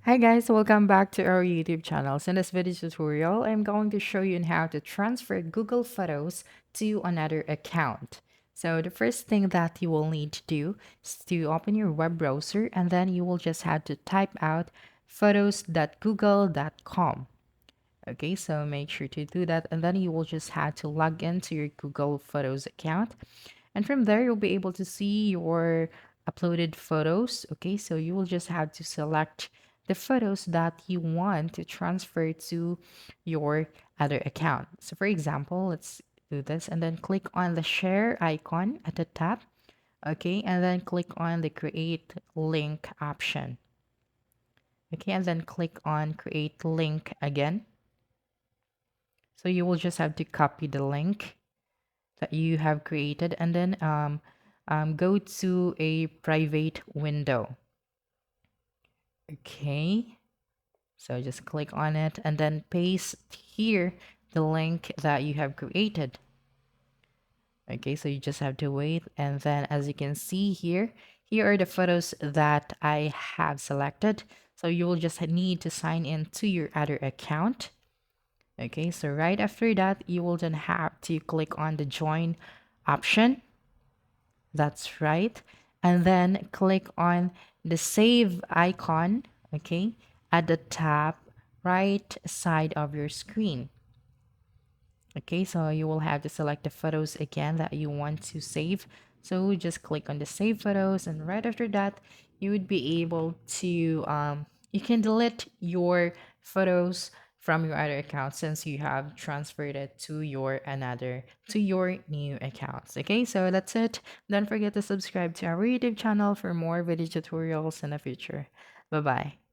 Hi guys, welcome back to our YouTube channel. So in this video tutorial, I'm going to show you on how to transfer Google Photos to another account. So the first thing that you will need to do is to open your web browser and then you will just have to type out photos.google.com. Okay, so make sure to do that and then you will just have to log into your Google Photos account. And from there, you'll be able to see your uploaded photos. Okay, so you will just have to select the photos that you want to transfer to your other account. So, for example, let's do this and then click on the share icon at the top. Okay, and then click on the create link option. Okay, and then click on create link again. So, you will just have to copy the link that you have created and then go to a private window. Okay, so just click on it and then paste here the link that you have created. Okay, so you just have to wait and then as you can see here, here are the photos that I have selected. So you will just need to sign in to your other account. Okay, so right after that, you will then have to click on the join option. That's right. And then click on the save icon, okay, at the top right side of your screen. Okay, so you will have to select the photos again that you want to save. So just click on the save photos, and right after that, you would be able to you can delete your photos from your other account since you have transferred it to your new accounts. Okay, so that's it. Don't forget to subscribe to our YouTube channel for more video tutorials in the future. Bye bye.